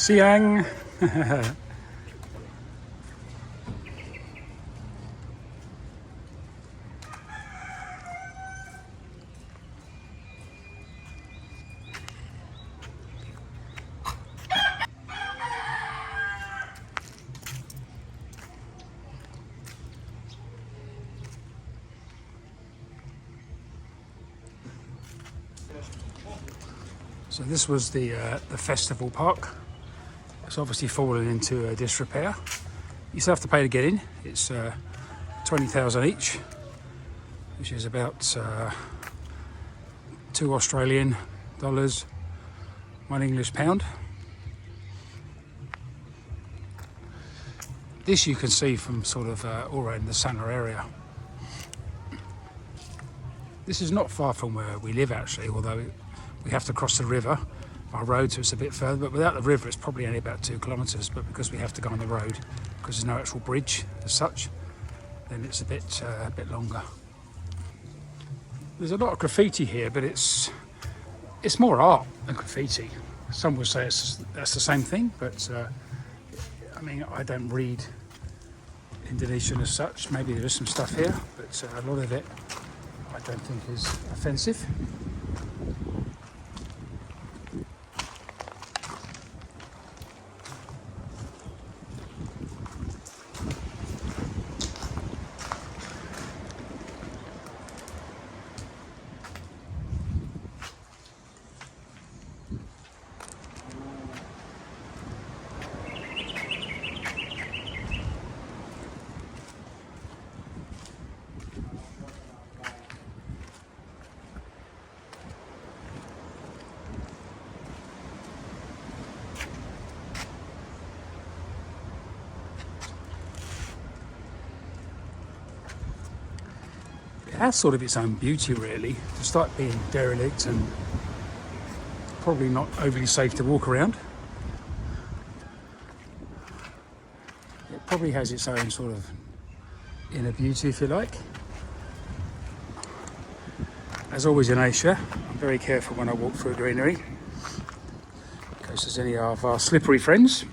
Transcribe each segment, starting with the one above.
Siang. So this was the festival park. It's obviously fallen into disrepair. You still have to pay to get in. It's 20,000 each, which is about $2 Australian dollars, £1 English pound. This you can see from sort of all around the centre area. This is not far from where we live actually, although we have to cross the river by road, so it's a bit further, but without the river it's probably only about 2 kilometres, but because we have to go on the road, because there's no actual bridge as such, then it's a bit longer. There's a lot of graffiti here, but it's more art than graffiti. Some would say that's the same thing, but I mean, I don't read Indonesian as such. Maybe there is some stuff here, but a lot of it I don't think is offensive. It has sort of its own beauty really, despite being derelict and probably not overly safe to walk around. It probably has its own sort of inner beauty, if you like. As always in Asia, I'm very careful when I walk through greenery, in case there's any of our slippery friends.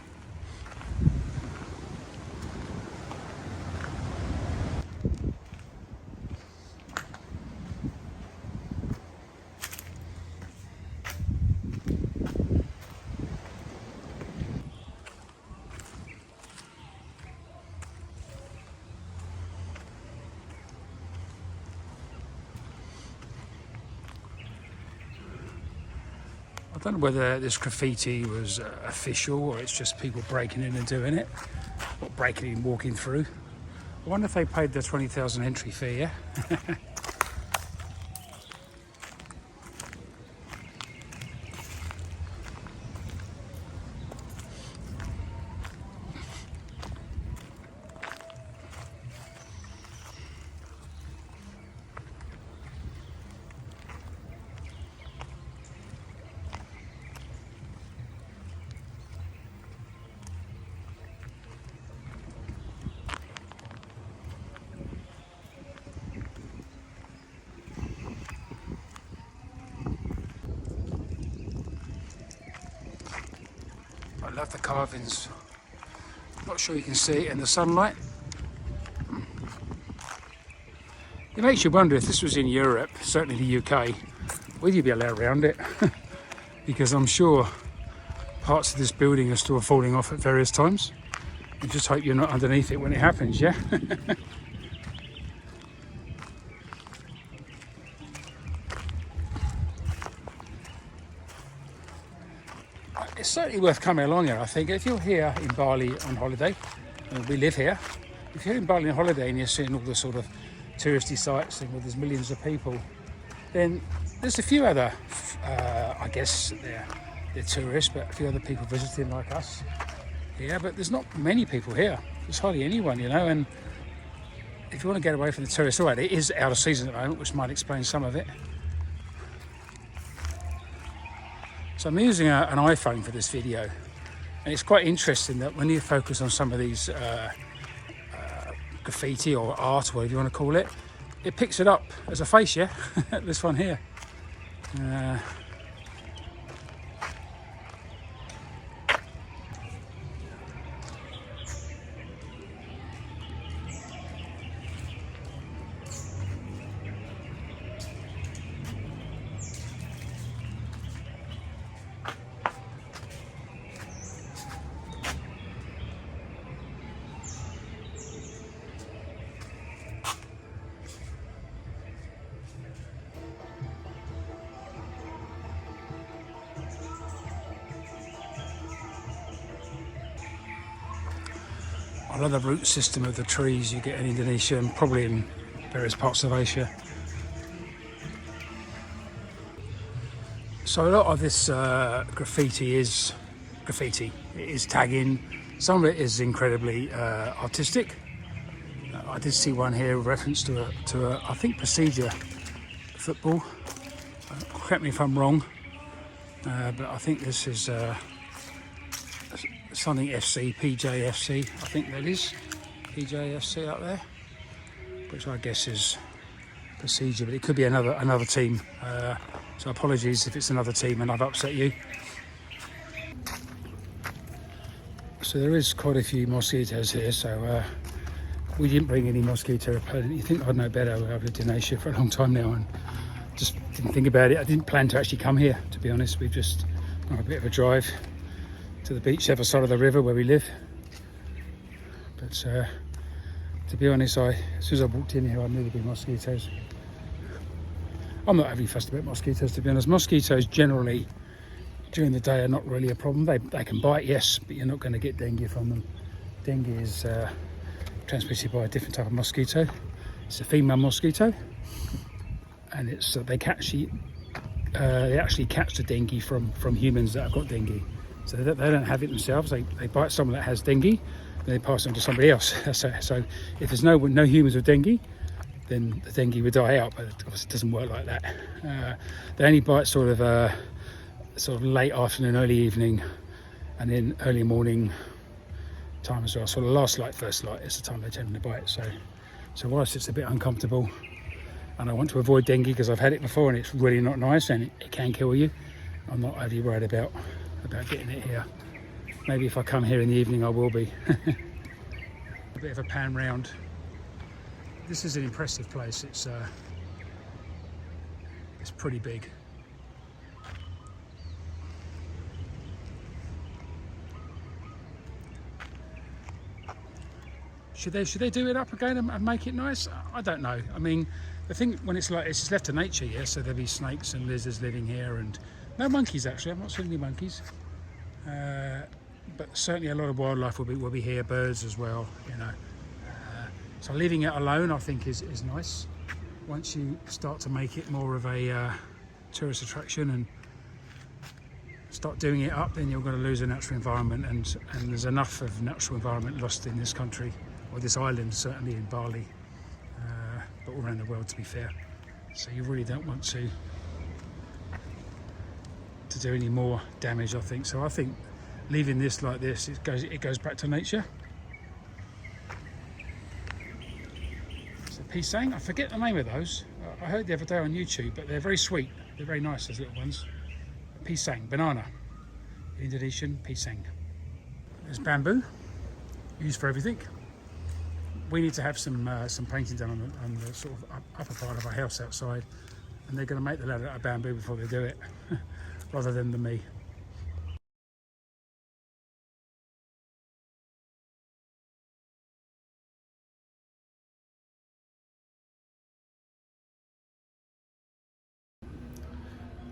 I don't know whether this graffiti was official or it's just people breaking in and doing it, or breaking in, walking through. I wonder if they paid the 20,000 entry fee, yeah? I love the carvings. Not sure you can see it in the sunlight. It makes you wonder if this was in Europe, certainly the UK, would you be allowed around it? Because I'm sure parts of this building are still falling off at various times. I just hope you're not underneath it when it happens, yeah? It's certainly worth coming along here, I think. If you're here in Bali on holiday, and we live here, if you're in Bali on holiday and you're seeing all the sort of touristy sites and where there's millions of people, then there's a few other, I guess they're tourists, but a few other people visiting like us here, but there's not many people here. There's hardly anyone, you know, and if you want to get away from the tourists, all right, it is out of season at the moment, which might explain some of it. So I'm using an iPhone for this video, and it's quite interesting that when you focus on some of these graffiti or art, or whatever you want to call it, it picks it up as a face, yeah? This one here. love the root system of the trees you get in Indonesia and probably in various parts of Asia. So a lot of this graffiti is graffiti. It is tagging. Some of it is incredibly artistic. I did see one here with reference to a I think procedure football. Correct me if I'm wrong, but I think this is something FC, PJFC. I think that is PJFC up there, which I guess is procedure, but it could be another team. So apologies if it's another team and I've upset you. So there is quite a few mosquitoes here, so we didn't bring any mosquito repellent. You think I'd know better? I've lived in Asia for a long time now and just didn't think about it. I didn't plan to actually come here, to be honest. We've just got a bit of a drive to the beach, the other side of the river where we live. But to be honest, as soon as I walked in here, I knew there'd be mosquitoes. I'm not overly fussed about mosquitoes, to be honest. Mosquitoes generally during the day are not really a problem. They can bite, yes, but you're not going to get dengue from them. Dengue is transmitted by a different type of mosquito. It's a female mosquito, and it's they actually catch the dengue from humans that have got dengue. So they don't have it themselves. They bite someone that has dengue, and they pass it on to somebody else. So if there's no humans with dengue, then the dengue would die out. But obviously, it doesn't work like that. They only bite sort of late afternoon, early evening, and then early morning time as well. So the last light, first light is the time they tend to bite. So whilst it's a bit uncomfortable, and I want to avoid dengue because I've had it before and it's really not nice and it can kill you, I'm not overly worried about getting it here. Maybe if I come here in the evening I will be. A bit of a pan round. This is an impressive place. It's pretty big. Should they do it up again and make it nice? I don't know. I mean, the thing when it's just left to nature, yeah. So there'll be snakes and lizards living here, and no monkeys actually. I've not seen any monkeys, but certainly a lot of wildlife will be here. Birds as well, you know. So leaving it alone, I think, is nice. Once you start to make it more of a tourist attraction and start doing it up, then you're going to lose the natural environment, and there's enough of natural environment lost in this country, or this island, certainly in Bali, but all around the world, to be fair. So you really don't want to do any more damage, I think. So I think leaving this like this, it goes back to nature. So pisang, I forget the name of those. I heard the other day on YouTube, but they're very sweet. They're very nice, those little ones. Pisang, banana. Indonesian pisang. There's bamboo, used for everything. We need to have some painting done on the sort of upper part of our house outside, and they're going to make the ladder out of bamboo before they do it, rather than me.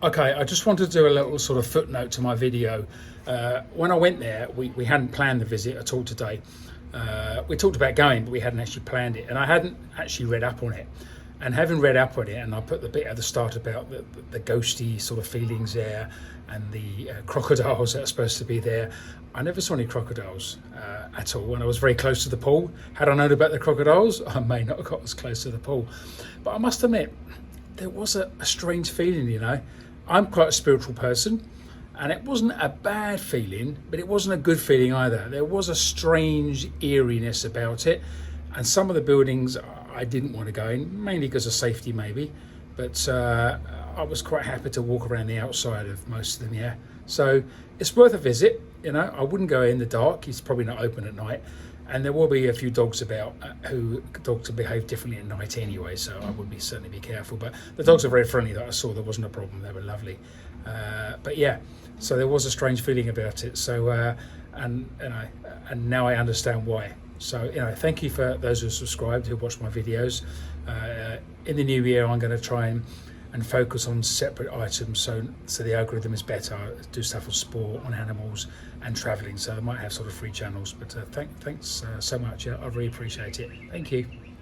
Okay, I just wanted to do a little sort of footnote to my video. When I went there, we hadn't planned the visit at all today. We talked about going, but we hadn't actually planned it, and I hadn't actually read up on it. And having read up on it, and I put the bit at the start about the ghosty sort of feelings there, and the crocodiles that are supposed to be there. I never saw any crocodiles at all, and I was very close to the pool. Had I known about the crocodiles, I may not have got as close to the pool. But I must admit, there was a strange feeling, you know. I'm quite a spiritual person, and it wasn't a bad feeling, but it wasn't a good feeling either. There was a strange eeriness about it, and some of the buildings I didn't want to go in, mainly because of safety maybe, but I was quite happy to walk around the outside of most of them, yeah. So it's worth a visit, you know. I wouldn't go in the dark, it's probably not open at night, and there will be a few dogs about dogs behave differently at night anyway, so I would certainly be careful. But the dogs are very friendly that I saw. There wasn't a problem. They were lovely. But yeah, so there was a strange feeling about it. So and now I understand why. So, you know, thank you for those who subscribed, who watched my videos. In the new year, I'm going to try and and focus on separate items, so the algorithm is better. Do stuff on sport, on animals, and travelling. So I might have sort of 3 channels. But thanks so much. I really appreciate it. Thank you.